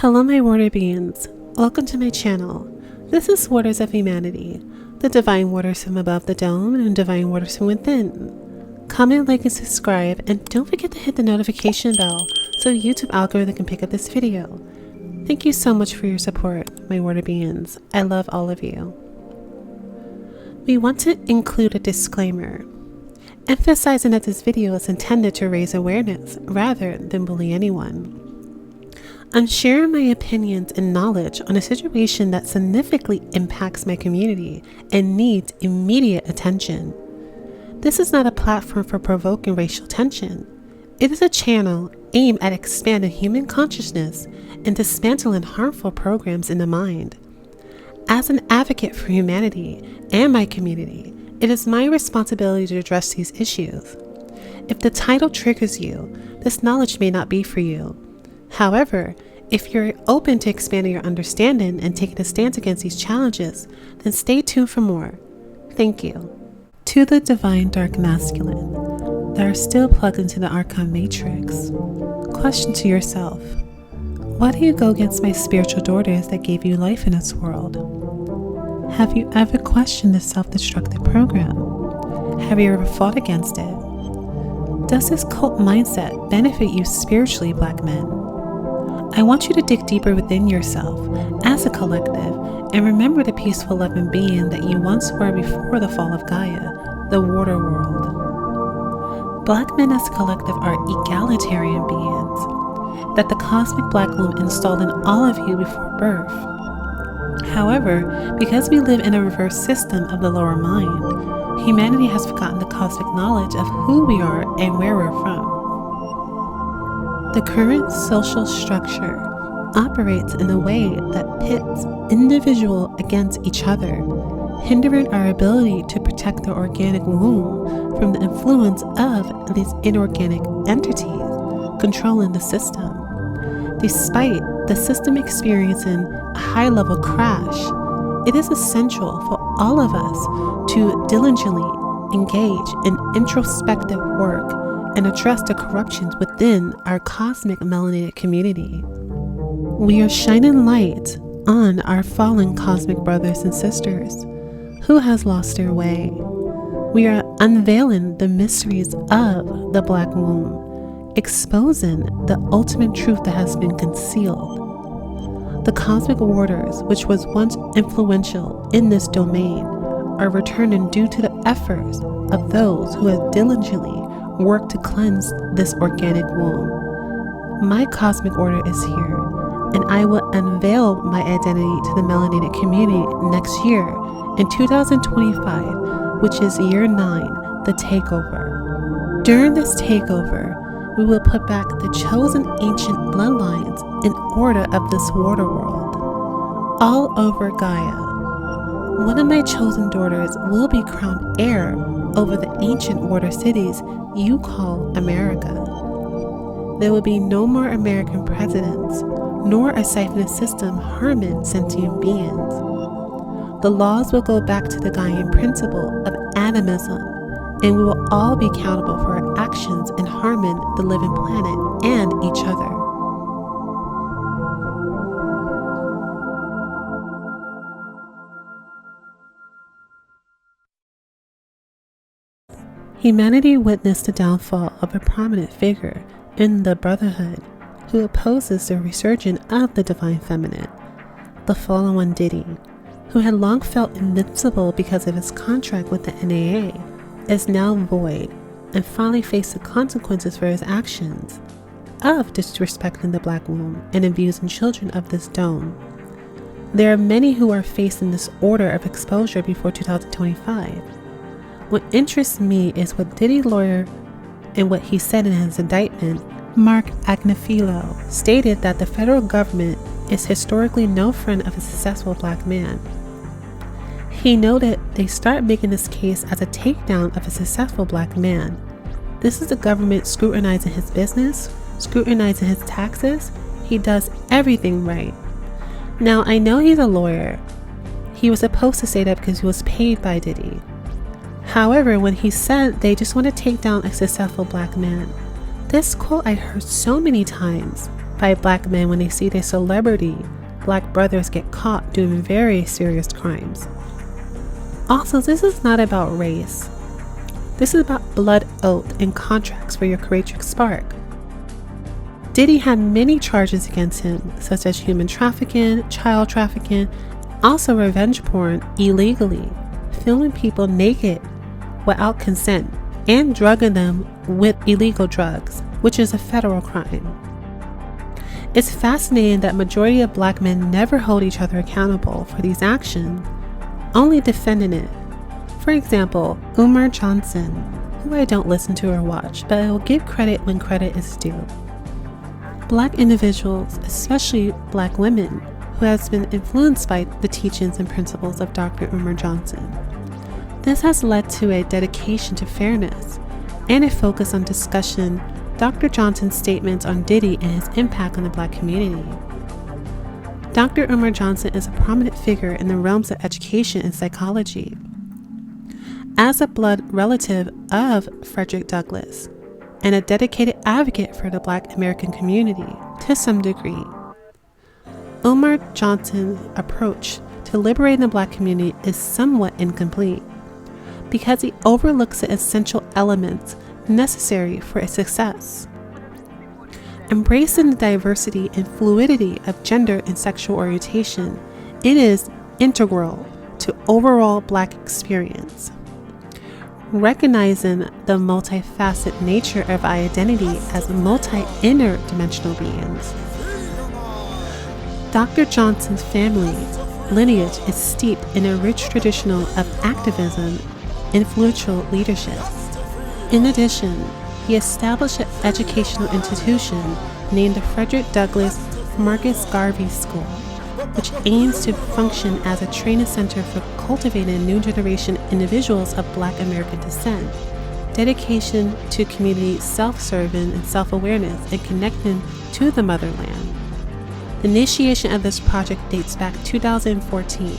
Hello my water beings, welcome to my channel. This is Waters of Humanity, the divine waters from above the dome and divine waters from within. Comment, like, and subscribe, and don't forget to hit the notification bell so YouTube algorithm can pick up this video. Thank you so much for your support, my water beings. I love all of you. We want to include a disclaimer, emphasizing that this video is intended to raise awareness rather than bully anyone. I'm sharing my opinions and knowledge on a situation that significantly impacts my community and needs immediate attention. This is not a platform for provoking racial tension. It is a channel aimed at expanding human consciousness and dismantling harmful programs in the mind. As an advocate for humanity and my community, it is my responsibility to address these issues. If the title triggers you, this knowledge may not be for you. However, if you're open to expanding your understanding and taking a stance against these challenges, then stay tuned for more. Thank you. To the divine dark masculine that are still plugged into the Archon Matrix, question to yourself, why do you go against my spiritual daughters that gave you life in this world? Have you ever questioned this self-destructive program? Have you ever fought against it? Does this cult mindset benefit you spiritually, Black men? I want you to dig deeper within yourself as a collective and remember the peaceful, loving being that you once were before the fall of Gaia, the water world. Black men as a collective are egalitarian beings that the cosmic black womb installed in all of you before birth. However, because we live in a reverse system of the lower mind, humanity has forgotten the cosmic knowledge of who we are and where we're from. The current social structure operates in a way that pits individuals against each other, hindering our ability to protect the organic womb from the influence of these inorganic entities controlling the system. Despite the system experiencing a high-level crash, it is essential for all of us to diligently engage in introspective work and address the corruptions within our cosmic melanated community. We are shining light on our fallen cosmic brothers and sisters who has lost their way. We are unveiling the mysteries of the Black Womb, exposing the ultimate truth that has been concealed. The cosmic waters, which was once influential in this domain, are returning due to the efforts of those who have diligently work to cleanse this organic womb. My cosmic order is here, and I will unveil my identity to the melanated community next year in 2025, which is year 9, the takeover. During this takeover, we will put back the chosen ancient bloodlines in order of this water world, all over Gaia. One of my chosen daughters will be crowned heir over the ancient water cities you call America. There will be no more American presidents, nor a siphoned system harming sentient beings. The laws will go back to the Gaian principle of atomism, and we will all be accountable for our actions in harming the living planet and each other. Humanity witnessed the downfall of a prominent figure in the Brotherhood who opposes the resurgence of the Divine Feminine. The fallen one Diddy, who had long felt invincible because of his contract with the NAA, is now void and finally faced the consequences for his actions of disrespecting the Black Womb and abusing children of this dome. There are many who are facing this order of exposure before 2025. What interests me is what Diddy lawyer and what he said in his indictment. Mark Agnifilo stated that the federal government is historically no friend of a successful Black man. He noted they start making this case as a takedown of a successful Black man. This is the government scrutinizing his business, scrutinizing his taxes. He does everything right. Now, I know he's a lawyer. He was supposed to say that because he was paid by Diddy. However, when he said they just want to take down a successful Black man, this quote I heard so many times by black men when they see their celebrity black brothers get caught doing very serious crimes. Also, this is not about race. This is about blood oath and contracts for your creative spark. Diddy had many charges against him, such as human trafficking, child trafficking, also revenge porn illegally, filming people naked without consent, and drugging them with illegal drugs, which is a federal crime. It's fascinating that majority of black men never hold each other accountable for these actions, only defending it. For example, Umar Johnson, who I don't listen to or watch, but I will give credit when credit is due. Black individuals, especially black women, who has been influenced by the teachings and principles of Dr. Umar Johnson. This has led to a dedication to fairness and a focus on discussion Dr. Johnson's statements on Diddy and his impact on the black community. Dr. Umar Johnson is a prominent figure in the realms of education and psychology. As a blood relative of Frederick Douglass and a dedicated advocate for the black American community to some degree, Umar Johnson's approach to liberating the black community is somewhat incomplete because he overlooks the essential elements necessary for its success. Embracing the diversity and fluidity of gender and sexual orientation, it is integral to overall black experience. Recognizing the multifaceted nature of our identity as multi-interdimensional beings. Dr. Johnson's family lineage is steeped in a rich tradition of activism, influential leadership. In addition, he established an educational institution named the Frederick Douglass Marcus Garvey School, which aims to function as a training center for cultivating new generation individuals of Black American descent, dedication to community self-serving and self-awareness, and connecting to the motherland. The initiation of this project dates back 2014.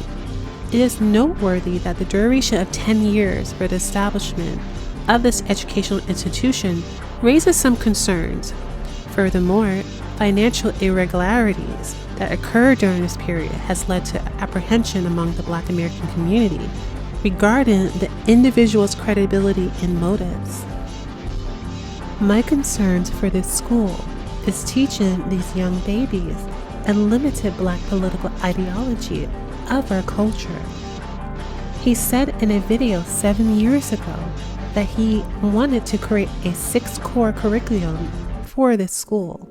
It is noteworthy that the duration of 10 years for the establishment of this educational institution raises some concerns. Furthermore, financial irregularities that occurred during this period has led to apprehension among the Black American community regarding the individual's credibility and motives. My concerns for this school is teaching these young babies a limited Black political ideology of our culture. He said in a video 7 years ago that he wanted to create a 6-core curriculum for this school.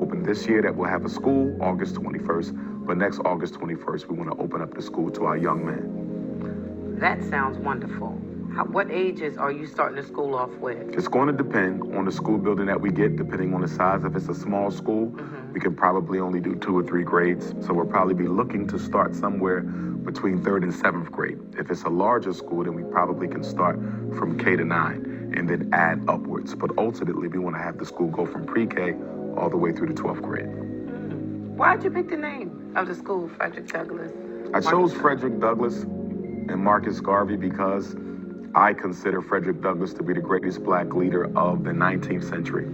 Open this year that we'll have a school August 21st, but next August 21st we want to open up the school to our young men. That sounds wonderful. What ages are you starting the school off with? It's going to depend on the school building that we get, depending on the size. If it's a small school, we can probably only do 2 or 3 grades. So we'll probably be looking to start somewhere between 3rd and 7th grade. If it's a larger school, then we probably can start from K to 9 and then add upwards. But ultimately, we want to have the school go from pre-K all the way through to 12th grade. Why'd you pick the name of the school, Frederick Douglass? I chose Frederick Douglass and Marcus Garvey because I consider Frederick Douglass to be the greatest Black leader of the 19th century.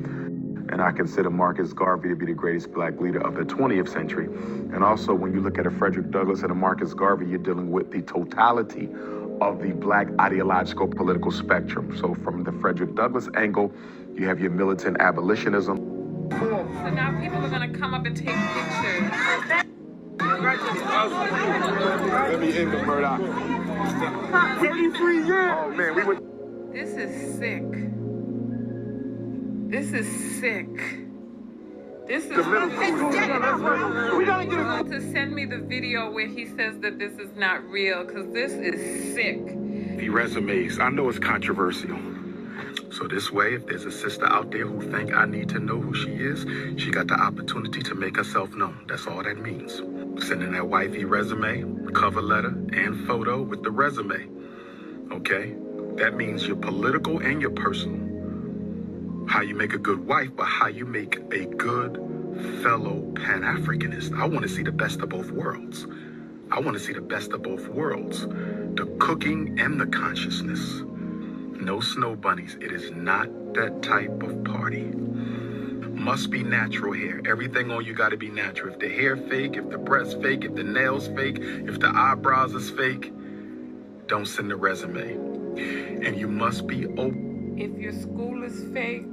And I consider Marcus Garvey to be the greatest Black leader of the 20th century. And also, when you look at a Frederick Douglass and a Marcus Garvey, you're dealing with the totality of the Black ideological political spectrum. So from the Frederick Douglass angle, you have your militant abolitionism. So now people are going to come up and take pictures. Let me end the Murdoch. 33 years. Oh man, we would. This is sick. This is sick. This is. We gotta get him to send me the video where he says that this is not real, because this is sick. The resumes, I know it's controversial. So this way, if there's a sister out there who think I need to know who she is, she got the opportunity to make herself known. That's all that means. Sending that wifey resume, cover letter, and photo with the resume. Okay? That means your political and your personal. How you make a good wife, but how you make a good fellow Pan-Africanist. I want to see the best of both worlds. I want to see the best of both worlds. The cooking and the consciousness. No snow bunnies. It is not that type of party. must be natural hair. Everything on you got to be natural. If the hair fake, if the breasts fake, if the nails fake, if the eyebrows is fake, don't send a resume. And you must be open If your school is fake,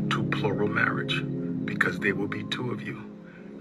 to plural marriage, because there will be two of you.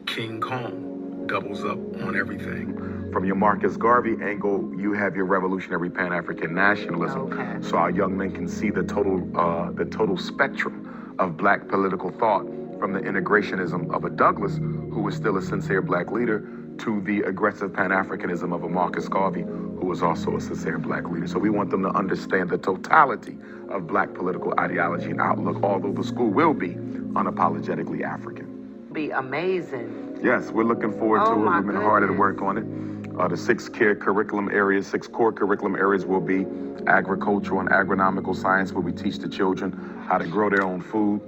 King Kong doubles up on everything. From your Marcus Garvey angle, you have your revolutionary Pan-African nationalism. Okay. So our young men can see the total spectrum of black political thought, from the integrationism of a Douglass, who was still a sincere black leader, to the aggressive Pan-Africanism of a Marcus Garvey, who was also a sincere black leader. So we want them to understand the totality of black political ideology and outlook, although the school will be unapologetically African. Be amazing. Yes, we're looking forward to Oh, it. my We've been hard at goodness. work on it. The six core curriculum areas will be agricultural and agronomical science, where we teach the children how to grow their own food.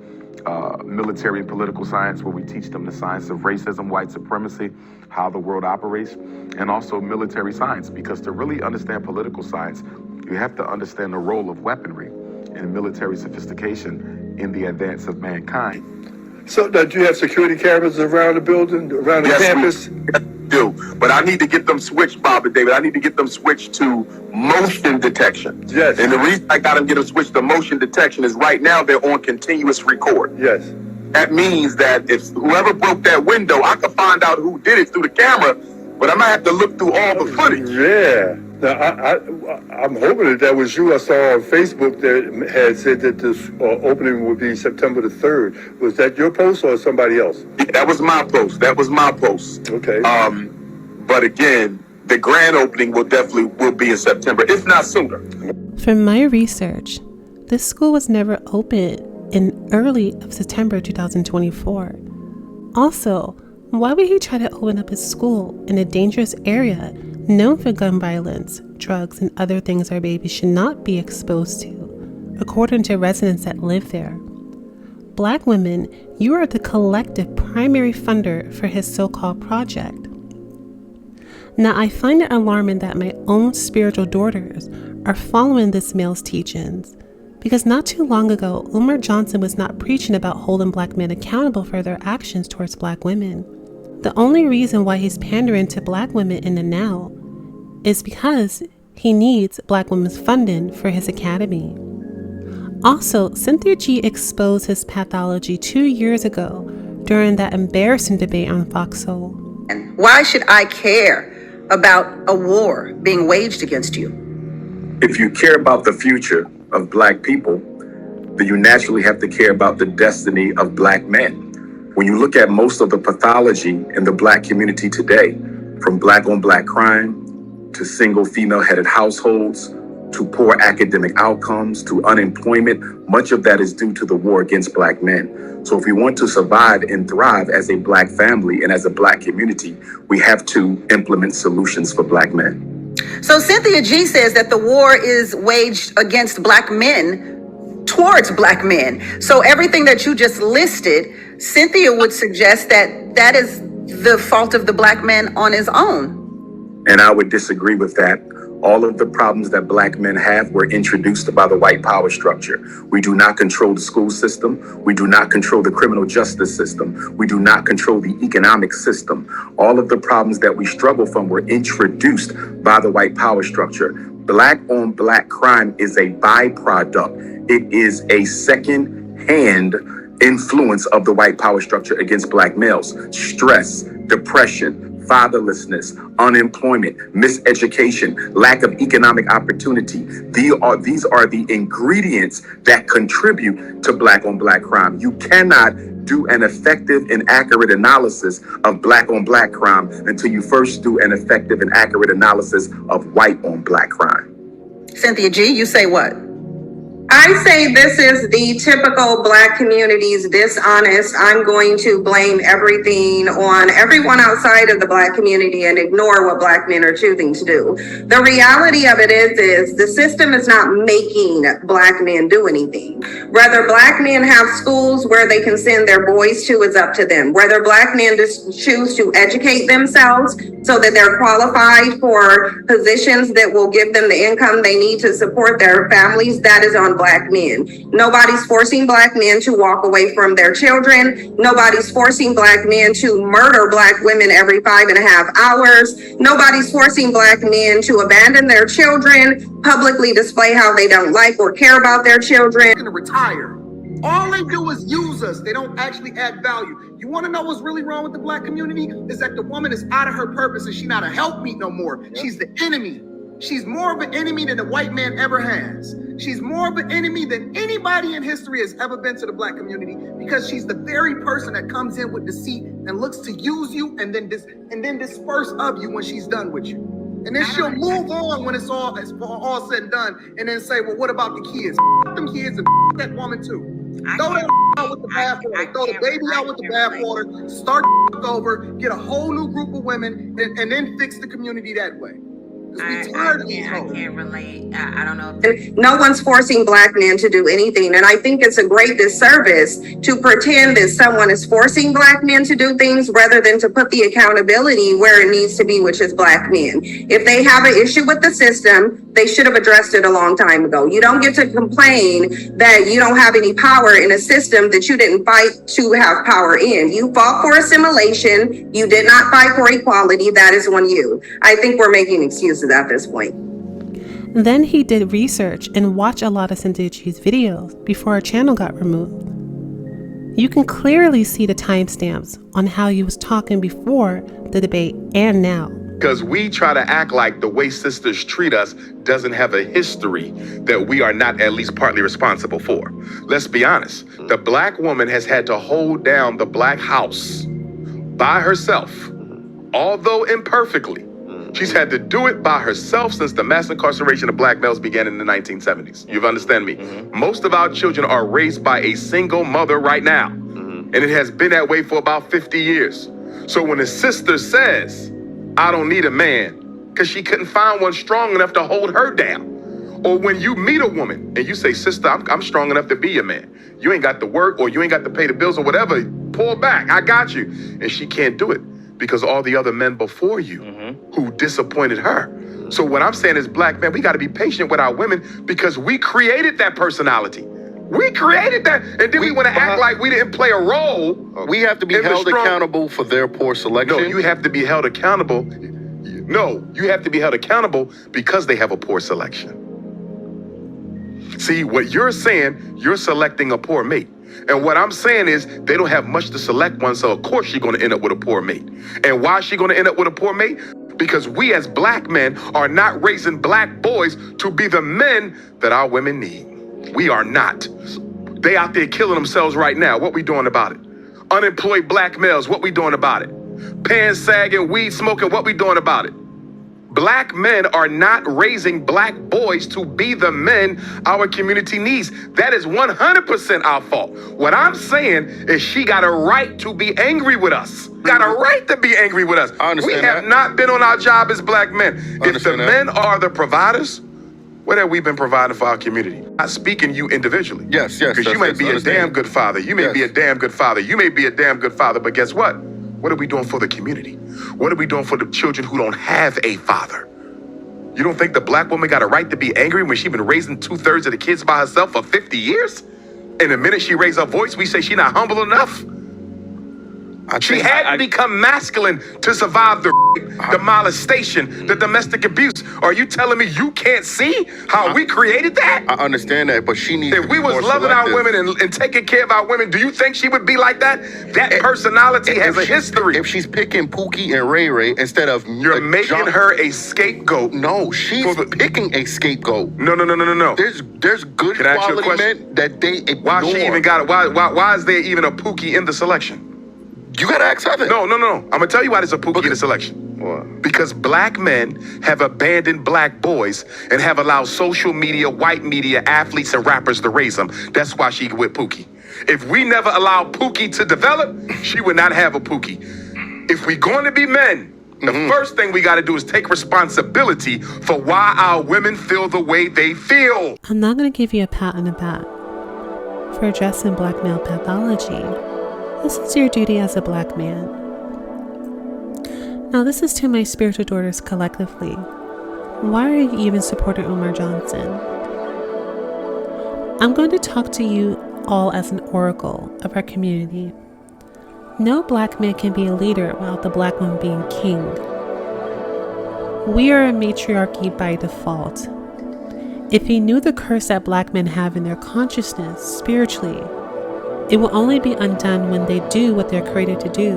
Military and political science, where we teach them the science of racism, white supremacy, how the world operates, and also military science, because to really understand political science, you have to understand the role of weaponry and military sophistication in the advance of mankind. So, do you have security cameras around the building, around the campus? Do, but I need to get them switched, Bob and David. I need to get them switched to motion detection. Yes. And the reason I got them get them switched to motion detection is right now they're on continuous record. Yes. That means that if whoever broke that window, I can find out who did it through the camera, but I might have to look through all the footage. Yeah. Now, I'm hoping that was you. I saw on Facebook that had said that this opening would be September the 3rd. Was that your post or somebody else? Yeah, that was my post. Okay. But again, the grand opening will be in September, if not sooner. From my research, this school was never open in early of September 2024. Also, why would he try to open up his school in a dangerous area known for gun violence, drugs, and other things our babies should not be exposed to, according to residents that live there? Black women, you are the collective primary funder for his so-called project. Now, I find it alarming that my own spiritual daughters are following this male's teachings, because not too long ago, Umar Johnson was not preaching about holding black men accountable for their actions towards black women. The only reason why he's pandering to black women in the now is because he needs black women's funding for his academy. Also, Cynthia G exposed his pathology 2 years ago during that embarrassing debate on Fox Soul. Why should I care about a war being waged against you? If you care about the future of black people, then you naturally have to care about the destiny of black men. When you look at most of the pathology in the black community today, from black on black crime to single female headed households to poor academic outcomes to unemployment, much of that is due to the war against black men. So if we want to survive and thrive as a black family and as a black community, we have to implement solutions for black men. So Cynthia G says that the war is waged against black men towards black men. So everything that you just listed, Cynthia would suggest that that is the fault of the black man on his own. And I would disagree with that. All of the problems that black men have were introduced by the white power structure. We do not control the school system. We do not control the criminal justice system. We do not control the economic system. All of the problems that we struggle from were introduced by the white power structure. Black on black crime is a byproduct. It is a second-hand influence of the white power structure against black males. Stress, depression, fatherlessness, unemployment, miseducation, lack of economic opportunity. These are the ingredients that contribute to black on black crime. You cannot do an effective and accurate analysis of black on black crime until you first do an effective and accurate analysis of white on black crime. Cynthia G, you say what? I say this is the typical black community's dishonest. I'm going to blame everything on everyone outside of the black community and ignore what black men are choosing to do. The reality of it is the system is not making black men do anything. Whether black men have schools where they can send their boys to is up to them. Whether black men choose to educate themselves so that they're qualified for positions that will give them the income they need to support their families, that is on Black men. Nobody's forcing Black men to walk away from their children. Nobody's forcing Black men to murder Black women every 5.5 hours. Nobody's forcing Black men to abandon their children, publicly display how they don't like or care about their children. To retire. All they do is use us. They don't actually add value. You want to know what's really wrong with the Black community? Is that the woman is out of her purpose and she's not a helpmeet no more. Yep. She's the enemy. She's more of an enemy than the white man ever has. She's more of an enemy than anybody in history has ever been to the Black community, because she's the very person that comes in with deceit and looks to use you and then disperse of you when she's done with you. And then she'll move on when it's all said and done, and then say, well, what about the kids? F them kids and f that woman too. Throw that out with the bathwater. Throw the baby out with the bathwater. Start over. Get a whole new group of women, and then fix the community that way. I can't relate. I don't know. No one's forcing Black men to do anything. And I think it's a great disservice to pretend that someone is forcing Black men to do things rather than to put the accountability where it needs to be, which is Black men. If they have an issue with the system, they should have addressed it a long time ago. You don't get to complain that you don't have any power in a system that you didn't fight to have power in. You fought for assimilation. You did not fight for equality. That is on you. I think we're making excuses at this point. Then he did research and watched a lot of Cynthia G's videos before her channel got removed. You can clearly see the timestamps on how he was talking before the debate and now. Because we try to act like the way sisters treat us doesn't have a history that we are not at least partly responsible for. Let's be honest. The Black woman has had to hold down the Black house by herself, although imperfectly. She's had to do it by herself since the mass incarceration of Black males began in the 1970s. You understand me? Most of our children are raised by a single mother right now. And it has been that way for about 50 years. So when a sister says, I don't need a man, because she couldn't find one strong enough to hold her down. Or when you meet a woman and you say, sister, I'm strong enough to be your man. You ain't got to work or you ain't got to pay the bills or whatever. Pull back, I got you. And she can't do it because all the other men before you who disappointed her. So what I'm saying is, Black men, we got to be patient with our women because we created that personality. We created that, and then we want to act like we didn't play a role. We have to be held accountable for their poor selection. No, you have to be held accountable. No, you have to be held accountable because they have a poor selection. See, what you're saying, you're selecting a poor mate. And what I'm saying is they don't have much to select one, so of course she's going to end up with a poor mate. And why is she going to end up with a poor mate? Because we as Black men are not raising Black boys to be the men that our women need. We are not. They out there killing themselves right now. What we doing about it? Unemployed Black males, what we doing about it? Pants sagging, weed smoking, what we doing about it? Black men are not raising Black boys to be the men our community needs. That is 100% our fault. What I'm saying is she got a right to be angry with us. Got a right to be angry with us. We have not been on our job as Black men. If the men are the providers, what have we been providing for our community? Not speaking you individually. Yes. Because you may be a damn good father. You may be a damn good father. You may be a damn good father, but guess what? What are we doing for the community? What are we doing for the children who don't have a father? You don't think the Black woman got a right to be angry when she's been raising 2/3 of the kids by herself for 50 years? And the minute she raised her voice, we say she's not humble enough? She had to become masculine to survive the molestation, the domestic abuse. Are you telling me you can't see how we created that? I understand that, but she needs to be more selective. If we was loving our women and taking care of our women, do you think she would be like that? That personality has a history. If she's picking Pookie and Ray Ray instead of... You're making her a scapegoat. No, she's picking a scapegoat. No. There's good quality men that they ignore. Why she even got it? Why is there even a Pookie in the selection? You gotta ask her. No. I'm gonna tell you why there's a Pookie in the selection. What? Because Black men have abandoned Black boys and have allowed social media, white media, athletes, and rappers to raise them. That's why she with Pookie. If we never allowed Pookie to develop, she would not have a Pookie. If we're going to be men, the first thing we got to do is take responsibility for why our women feel the way they feel. I'm not going to give you a pat on the back for addressing Black male pathology. This is your duty as a Black man. Now this is to my spiritual daughters collectively. Why are you even supporting Umar Johnson? I'm going to talk to you all as an oracle of our community. No black man can be a leader without the black woman being king. We are a matriarchy by default. If he knew the curse that black men have in their consciousness spiritually, it will only be undone when they do what they're created to do,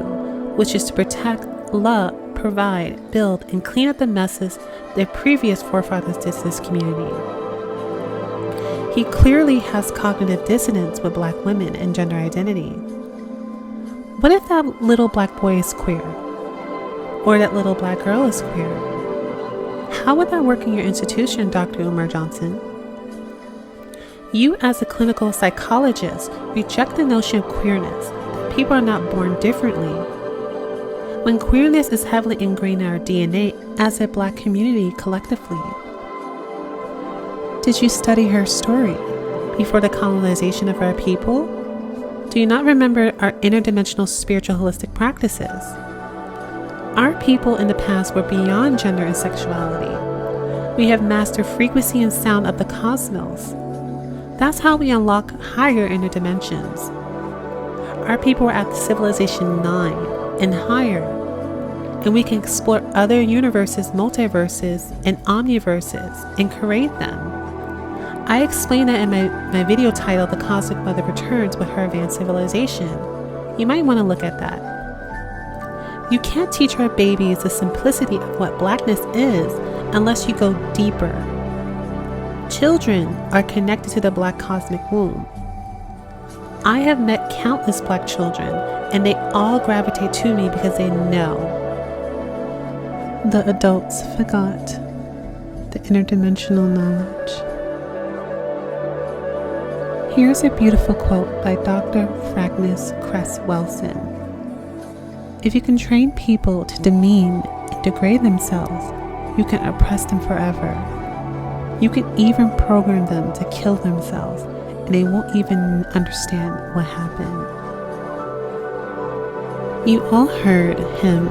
which is to protect, love, provide, build, and clean up the messes their previous forefathers did to this community. He clearly has cognitive dissonance with black women and gender identity. What if that little black boy is queer? Or that little black girl is queer? How would that work in your institution, Dr. Umar Johnson? You, as a clinical psychologist, reject the notion of queerness, that people are not born differently. When queerness is heavily ingrained in our DNA as a black community collectively. Did you study her story before the colonization of our people? Do you not remember our interdimensional spiritual holistic practices? Our people in the past were beyond gender and sexuality. We have mastered frequency and sound of the cosmos. That's how we unlock higher inner dimensions. Our people were at civilization 9 and higher, and we can explore other universes, multiverses, and omniverses and create them. I explained that in my video titled The Cosmic Mother Returns with Her Advanced Civilization. You might want to look at that. You can't teach our babies the simplicity of what blackness is unless you go deeper. Children are connected to the black cosmic womb. I have met countless black children, and they all gravitate to me because they know. The adults forgot the interdimensional knowledge. Here's a beautiful quote by Dr. Frances Cress Welsing. If you can train people to demean and degrade themselves, you can oppress them forever. You can even program them to kill themselves, and they won't even understand what happened. You all heard him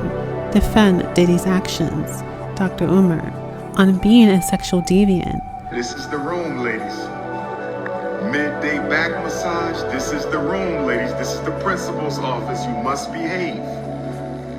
defend Diddy's actions, Dr. Umar, on being a sexual deviant. This is the room, ladies. Midday back massage. This is the room, ladies. This is the principal's office. You must behave.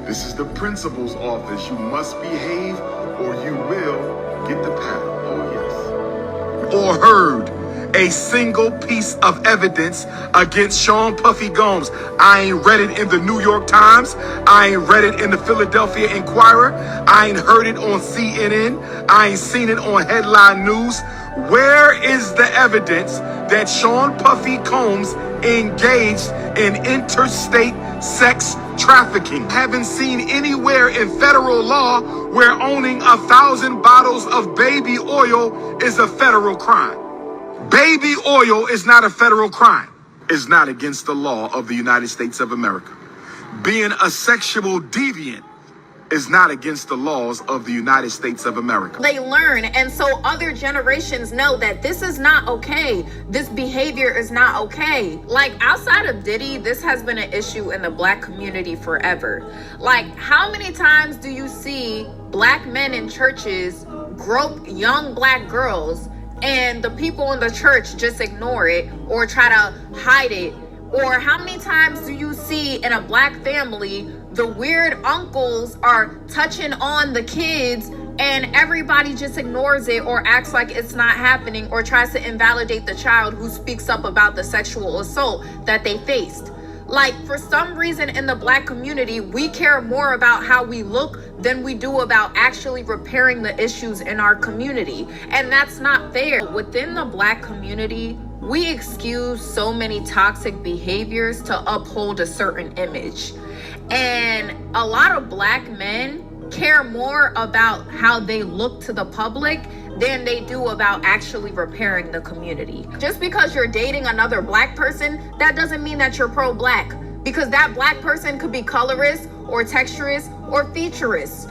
This is the principal's office. You must behave or you will get the paddle. Oh, yes. Or heard a single piece of evidence against Sean Puffy Gomes. I ain't read it in the New York Times. I ain't read it in the Philadelphia Inquirer. I ain't heard it on CNN. I ain't seen it on headline news. Where is the evidence that Sean Puffy Combs engaged in interstate sex trafficking? Haven't seen anywhere in federal law where owning 1,000 bottles of baby oil is a federal crime. Baby oil is not a federal crime. It's not against the law of the United States of America. Being a sexual deviant is not against the laws of the United States of America. They learn, and so other generations know that this is not okay. This behavior is not okay. Like, outside of Diddy, this has been an issue in the black community forever. Like, how many times do you see black men in churches grope young black girls and the people in the church just ignore it or try to hide it? Or how many times do you see in a black family the weird uncles are touching on the kids and everybody just ignores it or acts like it's not happening or tries to invalidate the child who speaks up about the sexual assault that they faced? Like, for some reason in the black community, we care more about how we look than we do about actually repairing the issues in our community. And that's not fair. Within the black community, we excuse so many toxic behaviors to uphold a certain image. And a lot of black men care more about how they look to the public than they do about actually repairing the community. Just because you're dating another black person, that doesn't mean that you're pro-black, because that black person could be colorist or texturist or featurist.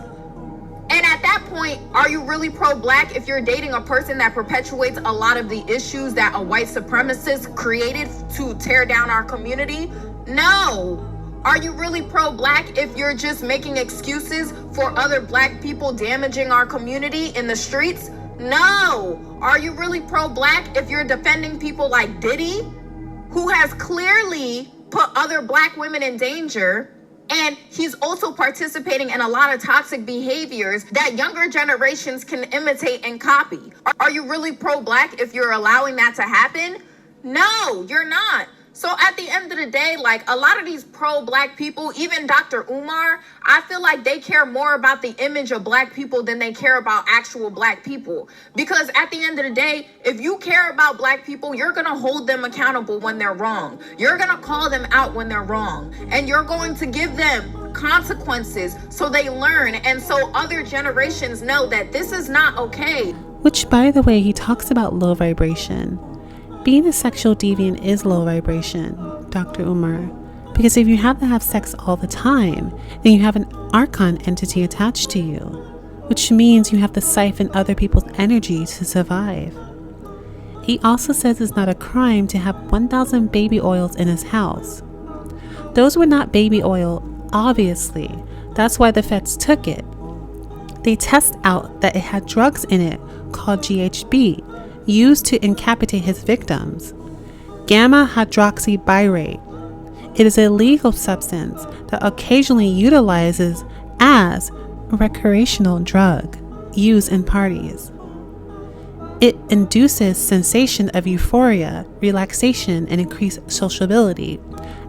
And at that point, are you really pro-black if you're dating a person that perpetuates a lot of the issues that a white supremacist created to tear down our community? No. Are you really pro-black if you're just making excuses for other black people damaging our community in the streets? No. Are you really pro-black if you're defending people like Diddy, who has clearly put other black women in danger, and he's also participating in a lot of toxic behaviors that younger generations can imitate and copy? Are you really pro-black if you're allowing that to happen? No, you're not. So at the end of the day, like, a lot of these pro-black people, even Dr. Umar, I feel like they care more about the image of black people than they care about actual black people. Because at the end of the day, if you care about black people, you're going to hold them accountable when they're wrong. You're going to call them out when they're wrong. And you're going to give them consequences so they learn and so other generations know that this is not okay. Which, by the way, he talks about low vibration. Being a sexual deviant is low vibration, Dr. Umar, because if you have to have sex all the time, then you have an archon entity attached to you, which means you have to siphon other people's energy to survive. He also says it's not a crime to have 1,000 baby oils in his house. Those were not baby oil, obviously. That's why the feds took it. They test out that it had drugs in it called GHB, used to incapacitate his victims. Gamma hydroxybyrate. It is a legal substance that occasionally utilizes as a recreational drug used in parties. It induces sensation of euphoria, relaxation, and increased sociability,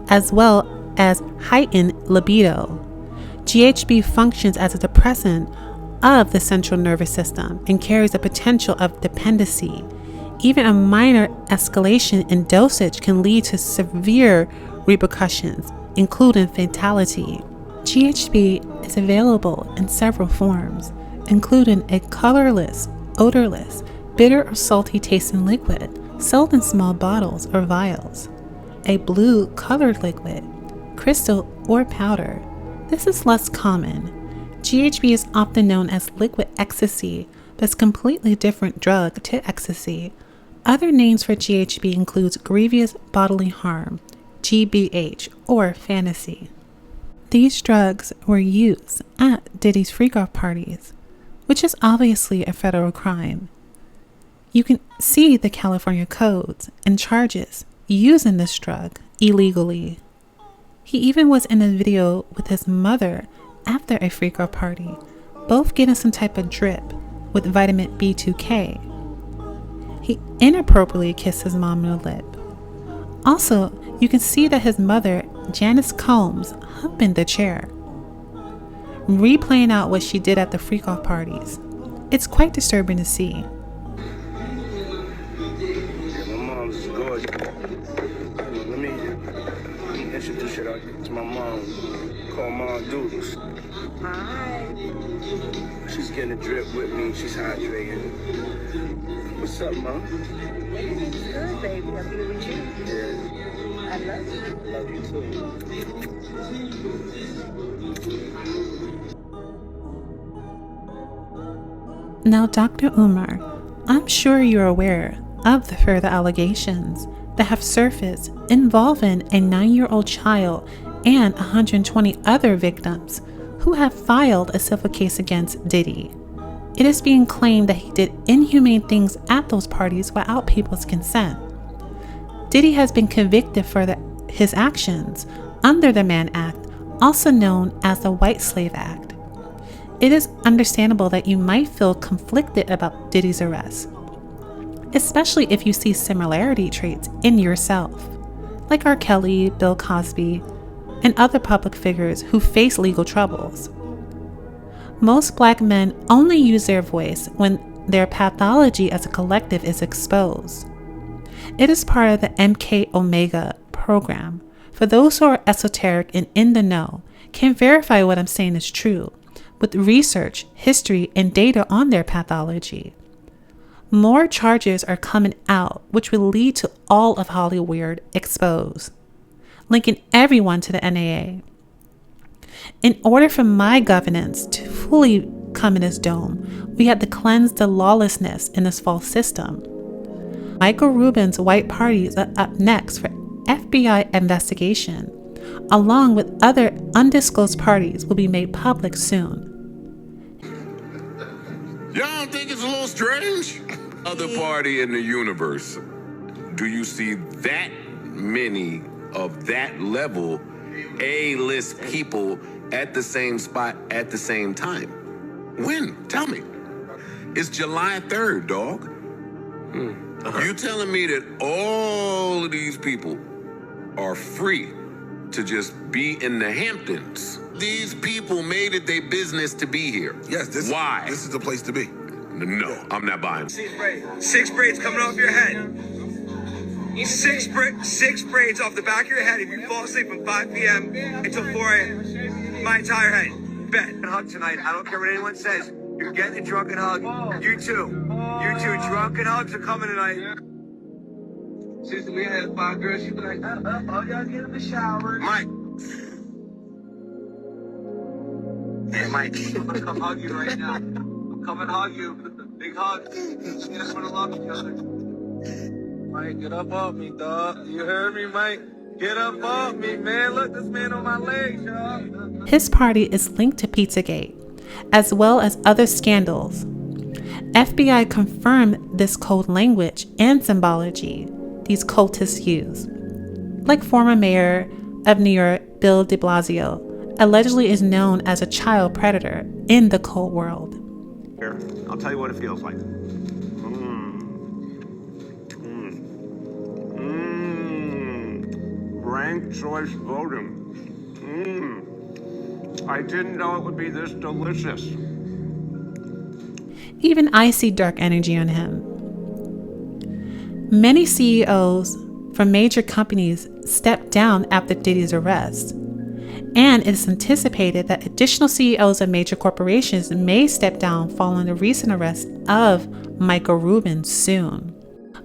as well as heightened libido. GHB functions as a depressant of the central nervous system and carries the potential of dependency. Even a minor escalation in dosage can lead to severe repercussions, including fatality. GHB is available in several forms, including a colorless, odorless, bitter or salty tasting liquid sold in small bottles or vials, a blue colored liquid, crystal, or powder. This is less common. GHB is often known as liquid ecstasy, but it's a completely different drug to ecstasy. Other names for GHB includes grievous bodily harm, GBH, or fantasy. These drugs were used at Diddy's freak-off parties, which is obviously a federal crime. You can see the California codes and charges using this drug illegally. He even was in a video with his mother after a freak-off party, both getting some type of drip with vitamin B2K. He inappropriately kissed his mom on the lip. Also, you can see that his mother, Janice Combs, humping the chair, replaying out what she did at the freak-off parties. It's quite disturbing to see. Yeah, my mom's is gorgeous. Let me introduce you to my mom. Call Mom Doodles. Hi. She's getting a drip with me. She's hydrating. What's up, Mom? Good, baby. I'm here with you. Yeah. I love you. Love you too. Now, Dr. Umar, I'm sure you're aware of the further allegations that have surfaced involving a 9-year-old child and 120 other victims who have filed a civil case against Diddy. It is being claimed that he did inhumane things at those parties without people's consent. Diddy has been convicted for his actions under the Mann Act, also known as the White Slave Act. It is understandable that you might feel conflicted about Diddy's arrest, especially if you see similarity traits in yourself, like R. Kelly, Bill Cosby, and other public figures who face legal troubles. Most Black men only use their voice when their pathology as a collective is exposed. It is part of the MK Omega program. For those who are esoteric and in the know, can verify what I'm saying is true with research, history, and data on their pathology. More charges are coming out, which will lead to all of Hollywood exposed, linking everyone to the NAA. In order for my governance to fully come in its dome, we had to cleanse the lawlessness in this false system. Michael Rubin's white parties are up next for FBI investigation. along with other undisclosed parties, will be made public soon. Y'all don't think it's a little strange? Other party in the universe. Do you see that many of that level A-list people at the same spot at the same time? When? Tell me. It's July 3rd, dog. You telling me that all of these people are free to just be in the Hamptons? These people made it their business to be here. Yes, Why? This is the place to be. No, I'm not buying. 6 braids coming off your head. 6 braids off the back of your head if you fall asleep from 5 p.m. until 4 a.m. My entire head. Bet. Hug tonight. I don't care what anyone says. You're getting a drunken hug. You too. You too. Drunken hugs are coming tonight. Since we had 5 girls, she'd be like, all y'all get in the shower. Mike. Hey, Mike. I'm gonna come hug you right now. Come and hug you. Big hug. We just want to love each other. Mike, get up off me, dog. You heard me, Mike? Get up off me, man. Look, this man on my legs, y'all. His party is linked to Pizzagate, as well as other scandals. FBI confirmed this code language and symbology these cultists use. Like former mayor of New York, Bill de Blasio, allegedly is known as a child predator in the cult world. Here, I'll tell you what it feels like. Ranked choice voting. I didn't know it would be this delicious. Even I see dark energy on him. Many CEOs from major companies stepped down after Diddy's arrest, and it is anticipated that additional CEOs of major corporations may step down following the recent arrest of Michael Rubin soon.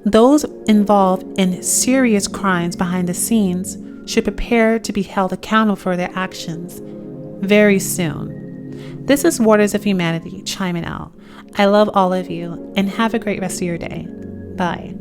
Those involved in serious crimes behind the scenes should prepare to be held accountable for their actions very soon. This is Waters of Humanity chiming out. I love all of you and have a great rest of your day. Bye.